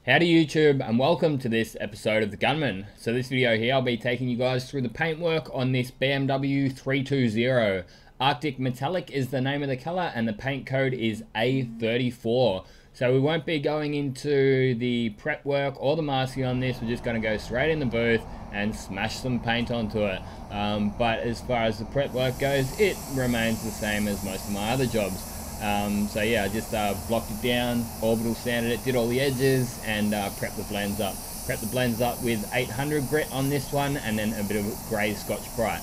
Howdy YouTube, and welcome to this episode of the Gunman. So this video here, I'll be taking you guys through the paintwork on this BMW 320. Arctic Metallic is the name of the color and the paint code is A34. So we won't be going into the prep work or the masking on this. We're just going to go straight in the booth and smash some paint onto it. But as far as the prep work goes, it remains the same as most of my other jobs. So yeah, I just blocked it down, orbital sanded it, did all the edges, and prepped the blends up. Prepped the blends up with 800 grit on this one, and then a bit of grey Scotch Brite.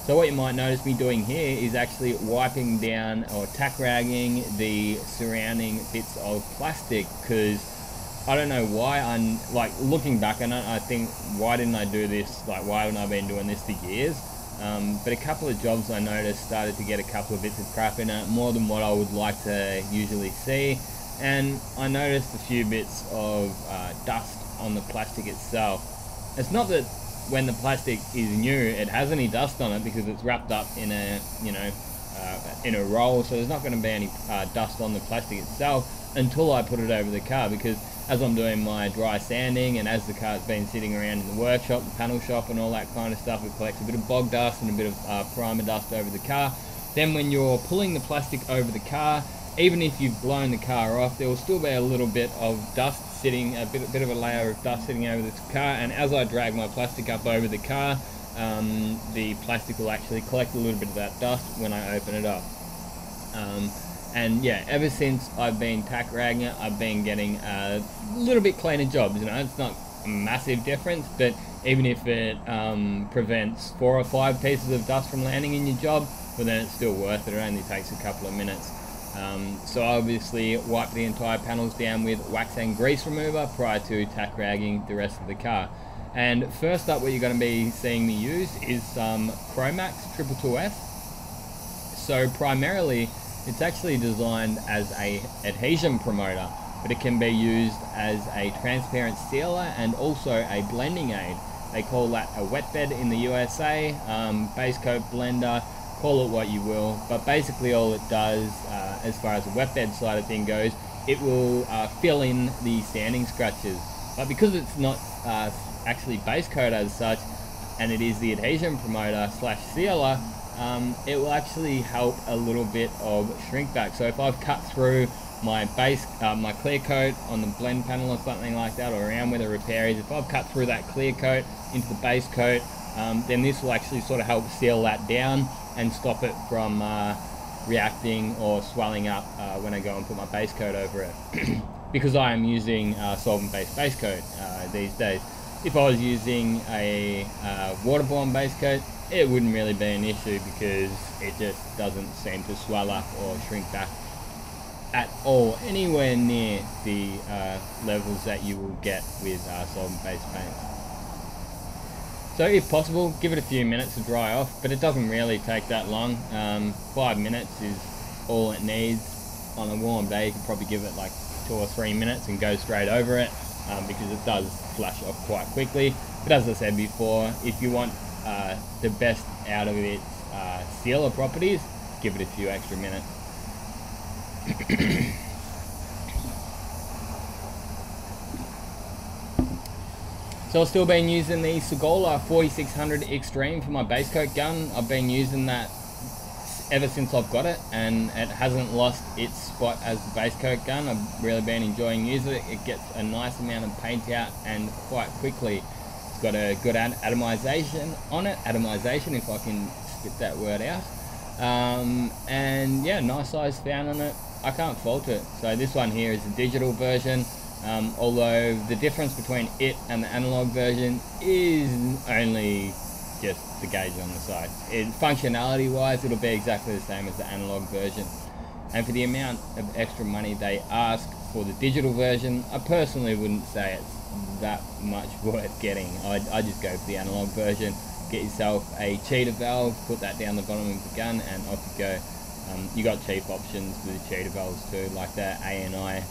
So what you might notice me doing here is actually wiping down or tack ragging the surrounding bits of plastic, because I don't know why. I'm like looking back on it, I think, why didn't I do this? Like, why haven't I been doing this for years? But a couple of jobs I noticed started to get a couple of bits of crap in it, more than what I would like to usually see. And I noticed a few bits of dust on the plastic itself. It's not that when the plastic is new it has any dust on it, because it's wrapped up in a, in a roll, so there's not going to be any dust on the plastic itself until I put it over the car, because as I'm doing my dry sanding and as the car's been sitting around in the workshop, the panel shop and all that kind of stuff, it collects a bit of bog dust and a bit of primer dust over the car. Then when you're pulling the plastic over the car, even if you've blown the car off, there will still be a little bit of dust sitting, a bit of a layer of dust sitting over the car, and as I drag my plastic up over the car, the plastic will actually collect a little bit of that dust when I open it up. And yeah, ever since I've been tack ragging it, I've been getting a little bit cleaner jobs. You know, it's not a massive difference, but even if it prevents 4 or 5 pieces of dust from landing in your job, well, then it's still worth it. It only takes a couple of minutes. So I obviously wipe the entire panels down with wax and grease remover prior to tack ragging the rest of the car. And first up, what you're going to be seeing me use is some Chromax 222F. So primarily, it's actually designed as a adhesion promoter, but it can be used as a transparent sealer and also a blending aid. They call that a wet bed in the USA, base coat blender, call it what you will, but basically all it does, as far as the wet bed side of thing goes, it will fill in the sanding scratches. But because it's not actually base coat as such, and it is the adhesion promoter slash sealer, it will actually help a little bit of shrink back. So if I've cut through my base, my clear coat on the blend panel or something like that, or around where the repair is, if I've cut through that clear coat into the base coat, then this will actually sort of help seal that down and stop it from reacting or swelling up when I go and put my base coat over it. Because I am using solvent-based base coat these days. If I was using a waterborne base coat, it wouldn't really be an issue, because it just doesn't seem to swell up or shrink back at all, anywhere near the levels that you will get with solvent-based paints. So if possible, give it a few minutes to dry off, but it doesn't really take that long. 5 minutes is all it needs. On a warm day, you can probably give it like 2 or 3 minutes and go straight over it, because it does flash off quite quickly. But as I said before, if you want the best out of its sealer properties, give it a few extra minutes. So I've still been using the Segola 4600 Extreme for my base coat gun. I've been using that ever since I've got it, and it hasn't lost its spot as the base coat gun. I've really been enjoying using it. It gets a nice amount of paint out and quite quickly. It's got a good atomization on it, atomization if I can spit that word out. And yeah, nice size fan on it. I can't fault it. So this one here is a digital version. Although the difference between it and the analog version is only just the gauge on the side. Functionality wise, it'll be exactly the same as the analog version. And for the amount of extra money they ask for the digital version, I personally wouldn't say it's that much worth getting. I just go for the analog version. Get yourself a cheater valve, put that down the bottom of the gun, and off you go. You got cheap options with the cheater valves too, like the ANI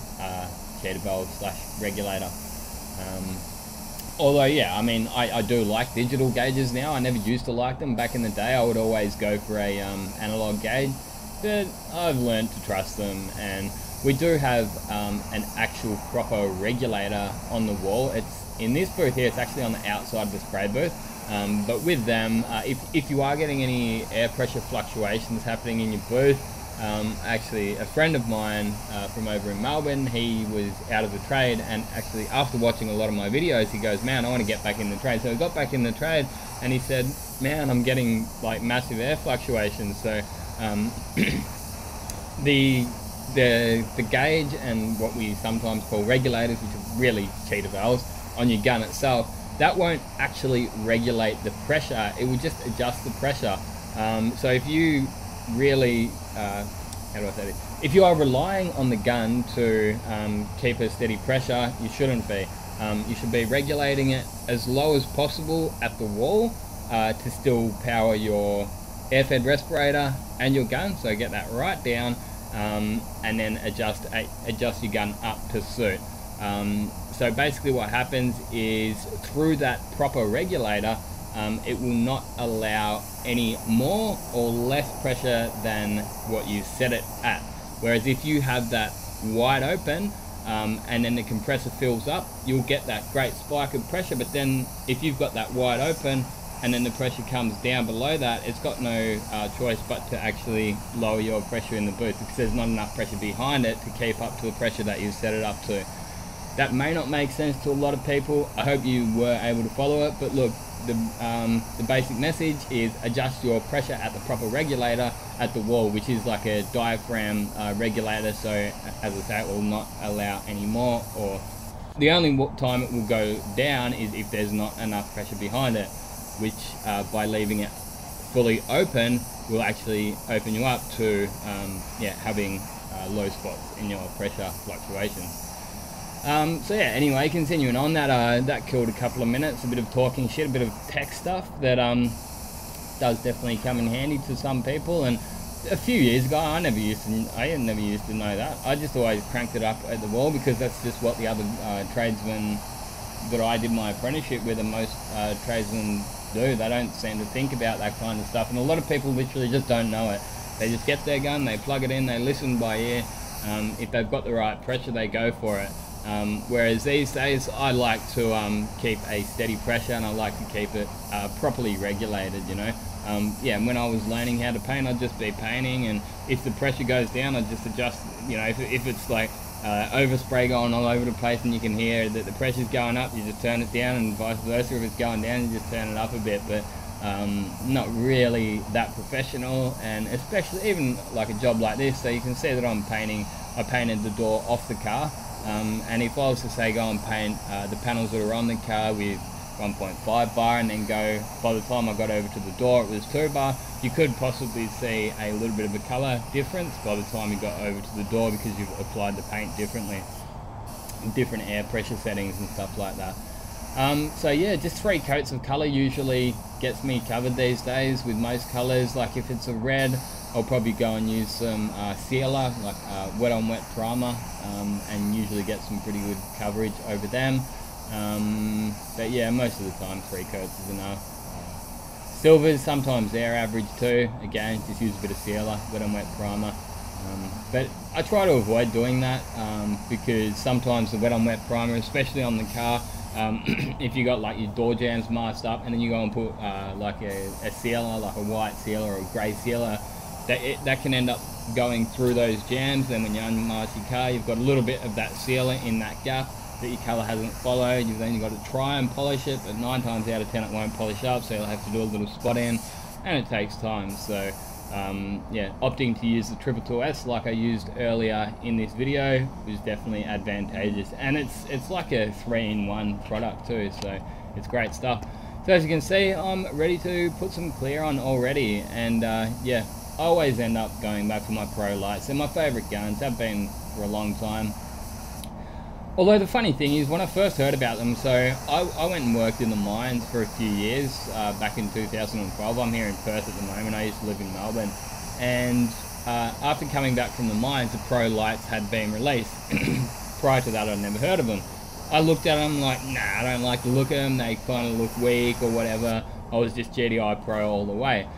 cheater valve slash regulator. Although yeah, I mean, I do like digital gauges now. I never used to like them back in the day. I would always go for a analog gauge. but I've learned to trust them, and we do have an actual proper regulator on the wall. It's in this booth here, it's actually on the outside of the spray booth, but with them, if you are getting any air pressure fluctuations happening in your booth, actually a friend of mine from over in Melbourne, he was out of the trade, and actually after watching a lot of my videos, he goes, man, I want to get back in the trade. So he got back in the trade, and he said, man, I'm getting like massive air fluctuations. So the gauge and what we sometimes call regulators, which are really cheater valves on your gun itself, that won't actually regulate the pressure. It will just adjust the pressure. So if you really how do I say this? If you are relying on the gun to keep a steady pressure, you shouldn't be. You should be regulating it as low as possible at the wall to still power your air-fed respirator and your gun. So get that right down, and then adjust your gun up to suit. So basically what happens is, through that proper regulator, it will not allow any more or less pressure than what you set it at. Whereas if you have that wide open, and then the compressor fills up, you'll get that great spike of pressure. But then if you've got that wide open and then the pressure comes down below that, it's got no choice but to actually lower your pressure in the booth, because there's not enough pressure behind it to keep up to the pressure that you set it up to. That may not make sense to a lot of people. I hope you were able to follow it, but look, the basic message is adjust your pressure at the proper regulator at the wall, which is like a diaphragm regulator. So as I say, it will not allow any more, or the only time it will go down is if there's not enough pressure behind it, which by leaving it fully open will actually open you up to having low spots in your pressure fluctuations. So yeah, anyway, continuing on, that killed a couple of minutes, a bit of talking shit, a bit of tech stuff that does definitely come in handy to some people. And a few years ago, I never used to know that. I just always cranked it up at the wall, because that's just what the other tradesmen that I did my apprenticeship with, and most tradesmen do. They don't seem to think about that kind of stuff, and a lot of people literally just don't know it. They just get their gun, they plug it in, they listen by ear. If they've got the right pressure, they go for it. Whereas these days, I like to keep a steady pressure, and I like to keep it properly regulated, you know. And when I was learning how to paint, I'd just be painting, and if the pressure goes down, I'd just adjust, you know. If it's like overspray going all over the place and you can hear that the pressure's going up, you just turn it down, and vice versa. If it's going down, you just turn it up a bit. But not really that professional, and especially even like a job like this. So you can see that I'm painting. I painted the door off the car. And if I was to say go and paint the panels that are on the car with 1.5 bar, and then go, by the time I got over to the door it was 2 bar, you could possibly see a little bit of a colour difference by the time you got over to the door, because you've applied the paint differently, different air pressure settings and stuff like that. So yeah, just 3 coats of colour usually gets me covered these days with most colours. Like if it's a red, I'll probably go and use some sealer, like wet on wet primer, and usually get some pretty good coverage over them. But yeah, most of the time 3 coats is enough. Silvers, sometimes they're average too. Again, just use a bit of sealer, wet on wet primer. But I try to avoid doing that, because sometimes the wet on wet primer, especially on the car, if you got like your door jambs masked up, and then you go and put like a sealer, like a white sealer or a grey sealer, that can end up going through those jams. Then when you unmask your car, you've got a little bit of that sealer in that gap that your colour hasn't followed. You've then got to try and polish it, but 9 times out of 10 it won't polish up, so you'll have to do a little spot in, and it takes time. So yeah, opting to use the 222S like I used earlier in this video was definitely advantageous, and it's like a 3-in-1 product too, so it's great stuff. So as you can see, I'm ready to put some clear on already, and yeah, I always end up going back for my pro lights. They're my favourite guns, have been for a long time. Although the funny thing is, when I first heard about them, so I went and worked in the mines for a few years back in 2012. I'm here in Perth at the moment. I used to live in Melbourne, and after coming back from the mines, the pro lights had been released. Prior to that, I'd never heard of them. I looked at them like, nah, I don't like the look of them. They kind of look weak or whatever. I was just GDI Pro all the way.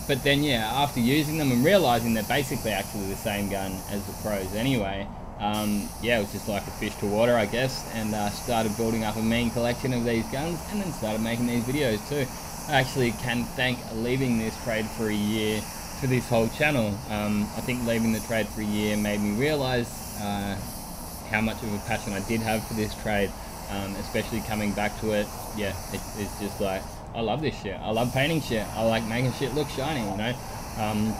But then yeah, after using them and realizing they're basically actually the same gun as the Pros anyway, yeah, it was just like a fish to water, I guess, and started building up a mean collection of these guns, and then started making these videos too. I actually can thank leaving this trade for a year for this whole channel. I think leaving the trade for a year made me realize how much of a passion I did have for this trade, especially coming back to it. Yeah, it's just like, I love this shit. I love painting shit. I like making shit look shiny, you know?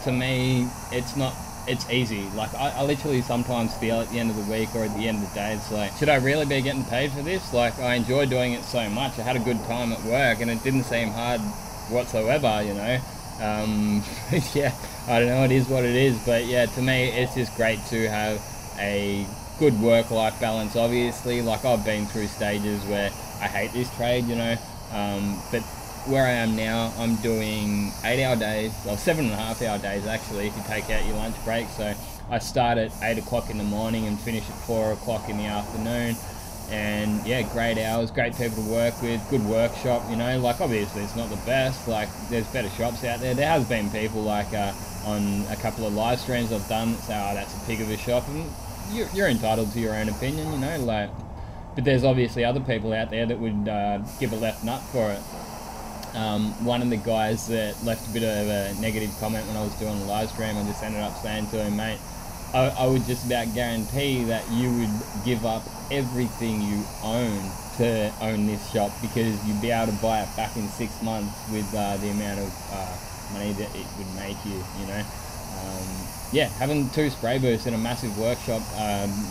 To me, it's easy. Like, I literally sometimes feel at the end of the week or at the end of the day, it's like, should I really be getting paid for this? Like, I enjoy doing it so much. I had a good time at work and it didn't seem hard whatsoever, you know? Yeah, I don't know, it is what it is. But yeah, to me, it's just great to have a good work-life balance, obviously. Like, I've been through stages where I hate this trade, you know? But where I am now, I'm doing 8-hour days, well 7.5-hour days actually, if you take out your lunch break. So I start at 8 o'clock in the morning and finish at 4 o'clock in the afternoon. And yeah, great hours, great people to work with, good workshop, you know. Like, obviously it's not the best, like there's better shops out there. There has been people like on a couple of live streams I've done that say, oh, that's a pig of a shop, and you're entitled to your own opinion, you know, like. But there's obviously other people out there that would give a left nut for it. One of the guys that left a bit of a negative comment when I was doing a live stream, I just ended up saying to him, mate, I would just about guarantee that you would give up everything you own to own this shop, because you'd be able to buy it back in 6 months with the amount of money that it would make you, you know. Yeah, having 2 spray booths in a massive workshop,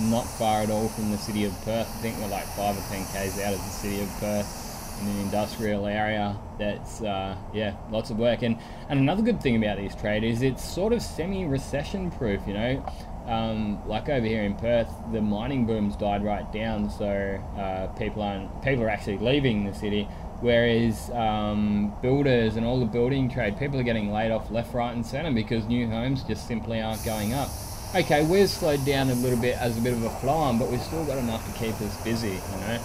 not far at all from the city of Perth. I think we're like 5 or 10 k's out of the city of Perth, in an industrial area. That's yeah, lots of work. And another good thing about this trade is it's sort of semi-recession proof, you know. Like over here in Perth, the mining boom's died right down, so people are actually leaving the city. Whereas builders and all the building trade, people are getting laid off left, right and centre because new homes just simply aren't going up. Okay, we've slowed down a little bit as a bit of a fly-on, but we've still got enough to keep us busy, you know.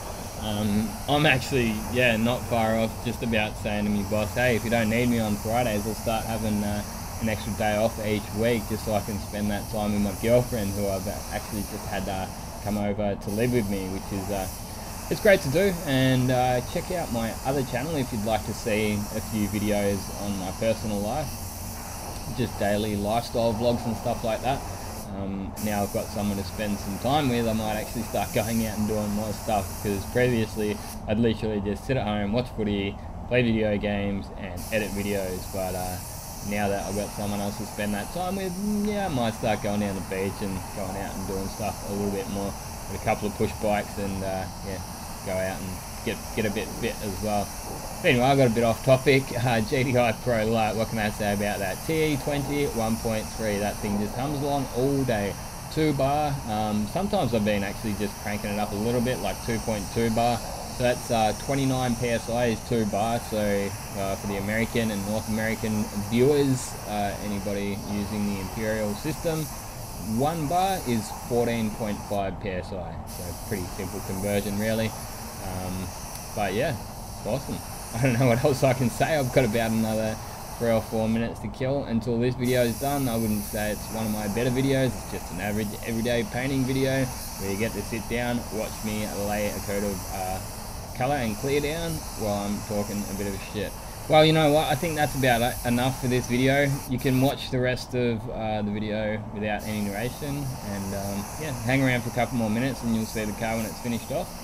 I'm actually, yeah, not far off just about saying to me boss, hey, if you don't need me on Fridays, I'll start having an extra day off each week just so I can spend that time with my girlfriend, who I've actually just had come over to live with me, which is it's great to do. And check out my other channel if you'd like to see a few videos on my personal life, just daily lifestyle vlogs and stuff like that. Now I've got someone to spend some time with, I might actually start going out and doing more stuff, because previously I'd literally just sit at home, watch footy, play video games and edit videos. But now that I've got someone else to spend that time with, yeah, I might start going down the beach and going out and doing stuff a little bit more with a couple of push bikes, and yeah, go out and get a bit fit as well. But anyway, I got a bit off topic. GTI Pro Lite, what can I say about that? TE20 1.3, that thing just hums along all day. 2 bar, sometimes I've been actually just cranking it up a little bit, like 2.2 bar. So that's 29 PSI is 2 bar, so for the American and North American viewers, anybody using the Imperial system, 1 bar is 14.5 PSI, so pretty simple conversion really. But yeah, it's awesome. I don't know what else I can say. I've got about another 3 or 4 minutes to kill until this video is done. I wouldn't say it's one of my better videos, it's just an average everyday painting video where you get to sit down, watch me lay a coat of colour and clear down while I'm talking a bit of shit. Well, you know what, I think that's about enough for this video. You can watch the rest of the video without any narration, and yeah, hang around for a couple more minutes and you'll see the car when it's finished off.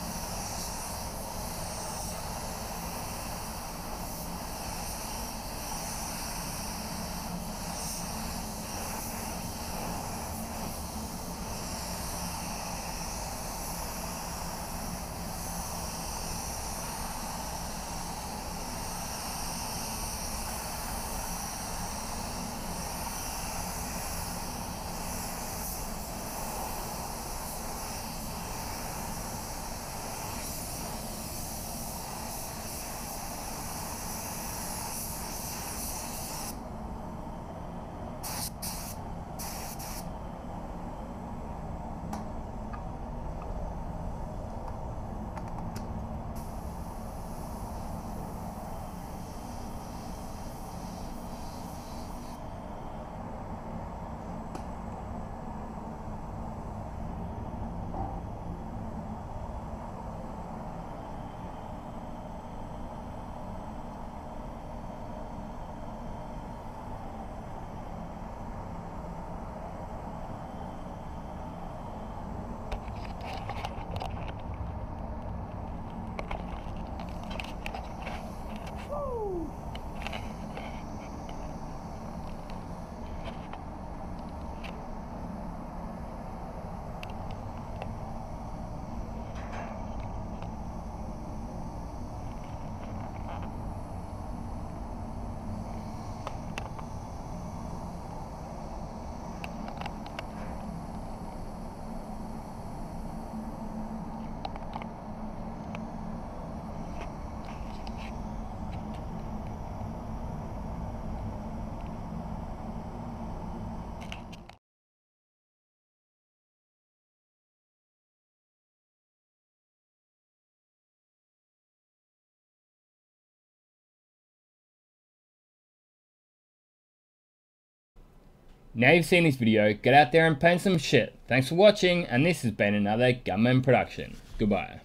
Now you've seen this video, get out there and paint some shit. Thanks for watching, and this has been another Gunman production. Goodbye.